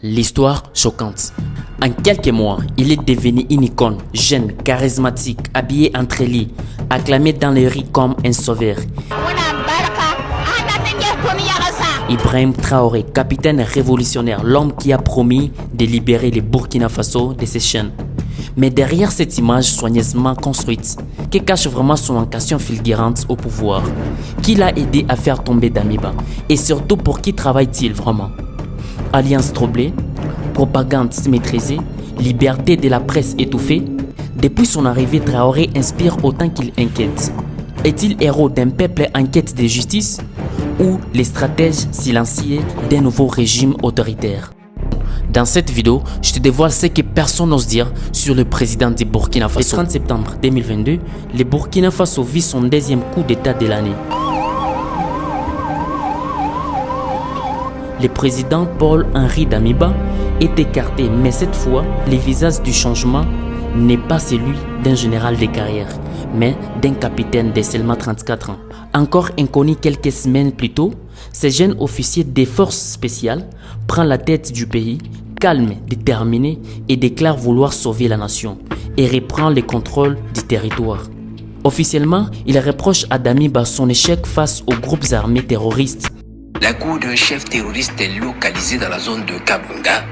L'histoire choquante. En quelques mois, il est devenu une icône, jeune, charismatique, habillé en treillis, acclamé dans les rues comme un sauveur. Ibrahim Traoré, capitaine révolutionnaire, l'homme qui a promis de libérer le Burkina Faso de ses chaînes. Mais derrière cette image soigneusement construite, que cache vraiment son vocation fulgurante au pouvoir? Qui l'a aidé à faire tomber Damiba? Et surtout, pour qui travaille-t-il vraiment? Alliance troublée, propagande maîtrisée, liberté de la presse étouffée. Depuis son arrivée, Traoré inspire autant qu'il inquiète. Est-il héros d'un peuple en quête de justice ou les stratèges silencieux d'un nouveau régime autoritaire? Dans cette vidéo, je te dévoile ce que personne n'ose dire sur le président du Burkina Faso. Le 30 septembre 2022, le Burkina Faso vit son deuxième coup d'état de l'année. Le président Paul-Henri Damiba est écarté, mais cette fois, le visage du changement n'est pas celui d'un général de carrière, mais d'un capitaine de seulement 34 ans. Encore inconnu quelques semaines plus tôt, ce jeune officier des forces spéciales prend la tête du pays, calme, déterminé, et déclare vouloir sauver la nation et reprend le contrôle du territoire. Officiellement, il reproche à Damiba son échec face aux groupes armés terroristes. La cour d'un chef terroriste est localisée dans la zone de Kabonga.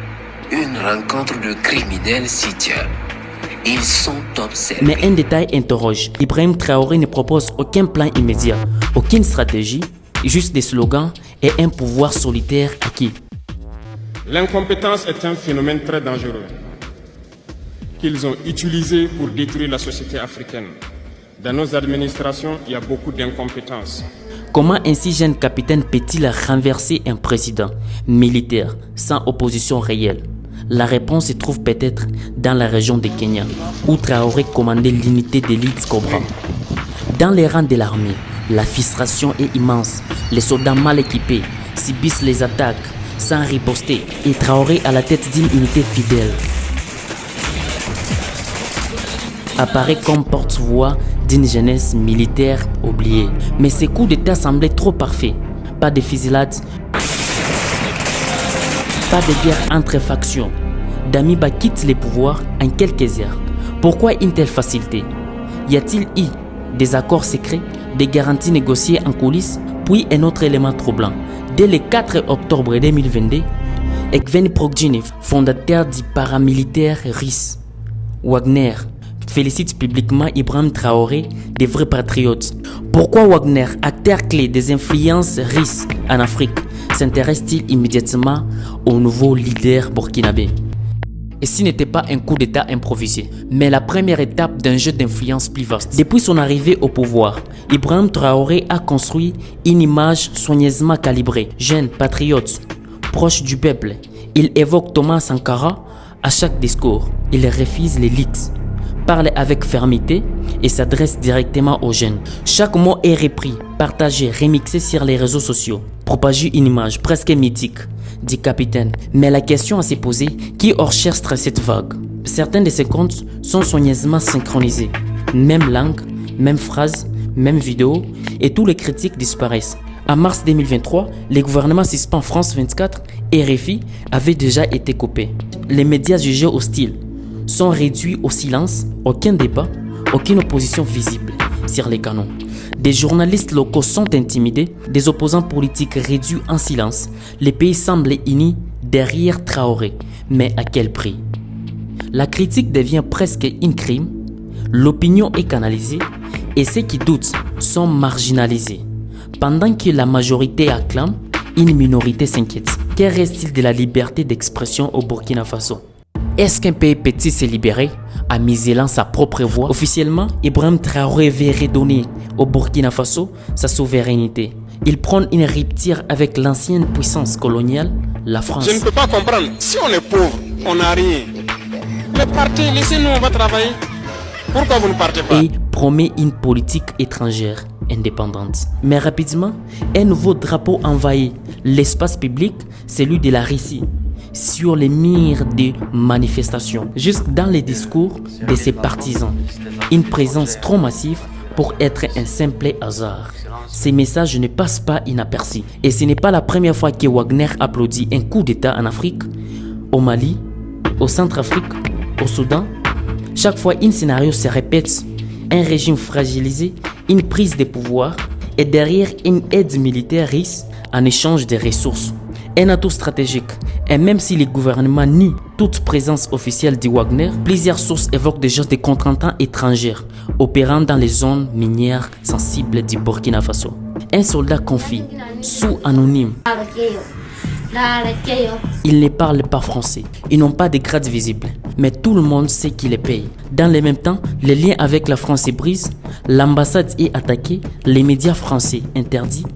Une rencontre de criminels s'y tient. Ils sont observés. Mais un détail interroge. Ibrahim Traoré ne propose aucun plan immédiat, aucune stratégie, juste des slogans et un pouvoir solitaire acquis. L'incompétence est un phénomène très dangereux qu'ils ont utilisé pour détruire la société africaine. Dans nos administrations, il y a beaucoup d'incompétence. Comment un si jeune capitaine peut-il renverser un président militaire sans opposition réelle? La réponse se trouve peut-être dans la région de Kenya, où Traoré commandait l'unité d'élite Cobra. Dans les rangs de l'armée, la frustration est immense. Les soldats mal équipés subissent les attaques sans riposter et Traoré à la tête d'une unité fidèle apparaît comme porte-voix d'une jeunesse militaire oubliée. Mais ces coups d'état semblaient trop parfaits. Pas de fusillade, pas de guerre entre factions. Damiba quitte le pouvoir en quelques heures. Pourquoi une telle facilité? Y a-t-il eu des accords secrets, des garanties négociées en coulisses? Puis un autre élément troublant. Dès le 4 octobre 2022, Evgeny Prigojine, fondateur du paramilitaire russe Wagner, félicite publiquement Ibrahim Traoré, des vrais patriotes. Pourquoi Wagner, acteur clé des influences russes en Afrique, s'intéresse-t-il immédiatement au nouveau leader burkinabé? Et ce n'était pas un coup d'état improvisé, mais la première étape d'un jeu d'influence plus vaste. Depuis son arrivée au pouvoir, Ibrahim Traoré a construit une image soigneusement calibrée. Jeune, patriote, proche du peuple, il évoque Thomas Sankara à chaque discours. Il refuse l'élite, parle avec fermeté et s'adresse directement aux jeunes. Chaque mot est repris, partagé, remixé sur les réseaux sociaux. Propagé une image presque mythique du capitaine. Mais la question à se poser, qui orchestre cette vague? Certains de ces comptes sont soigneusement synchronisés. Même langue, même phrase, même vidéo, et tous les critiques disparaissent. En mars 2023, le gouvernement suspend France 24 et RFI avaient déjà été coupés. Les médias jugés hostiles sont réduits au silence, aucun débat, aucune opposition visible sur les canaux. Des journalistes locaux sont intimidés, des opposants politiques réduits en silence. Les pays semblent unis derrière Traoré, mais à quel prix? La critique devient presque un crime, l'opinion est canalisée et ceux qui doutent sont marginalisés. Pendant que la majorité acclame, une minorité s'inquiète. Que reste-t-il de la liberté d'expression au Burkina Faso? Est-ce qu'un pays peut-il se libérer en muselant sa propre voix? Officiellement, Ibrahim Traoré veut redonner au Burkina Faso sa souveraineté. Il prend une rupture avec l'ancienne puissance coloniale, la France. Je ne peux pas comprendre. Si on est pauvre, on n'a rien. Mais partez, laissez-nous, on va travailler. Pourquoi vous ne partez pas? Et promet une politique étrangère indépendante. Mais rapidement, un nouveau drapeau envahit l'espace public, celui de la Russie, sur les murs des manifestations, jusque dans les discours de ses partisans. Une présence trop massive pour être un simple hasard. Ces messages ne passent pas inaperçus. Et ce n'est pas la première fois que Wagner applaudit un coup d'état en Afrique. au Mali, au Centrafrique, au Soudan. Chaque fois, un scénario se répète. Un régime fragilisé, une prise de pouvoir et derrière une aide militaire russe en échange des ressources. Un atout stratégique. Et même si les gouvernements nient toute présence officielle du Wagner, plusieurs sources évoquent déjà des contrantants étrangers opérant dans les zones minières sensibles du Burkina Faso. Un soldat confie, sous anonyme. Ils ne parlent pas français. Ils n'ont pas de grade visible. Mais tout le monde sait qu'ils les payent. Dans le même temps, les liens avec la France se brisent, l'ambassade est attaquée, les médias français interdits.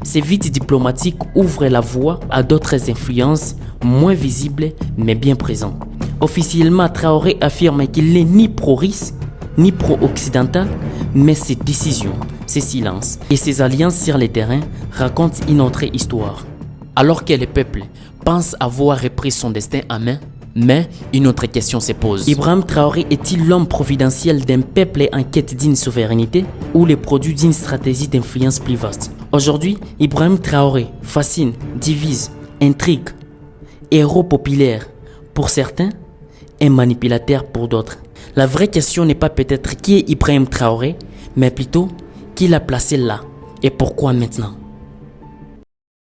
Ces vides diplomatiques ouvrent la voie à d'autres influences moins visibles mais bien présentes. Officiellement, Traoré affirme qu'il n'est ni pro-russe ni pro-occidental, mais ses décisions, ses silences et ses alliances sur le terrain racontent une autre histoire. Alors que le peuple pense avoir repris son destin en main, mais une autre question se pose. Ibrahim Traoré est-il l'homme providentiel d'un peuple en quête d'une souveraineté ou le produit d'une stratégie d'influence plus vaste? Aujourd'hui, Ibrahim Traoré fascine, divise, intrigue, héros populaire pour certains et manipulateur pour d'autres. La vraie question n'est pas peut-être qui est Ibrahim Traoré, mais plutôt qui l'a placé là et pourquoi maintenant.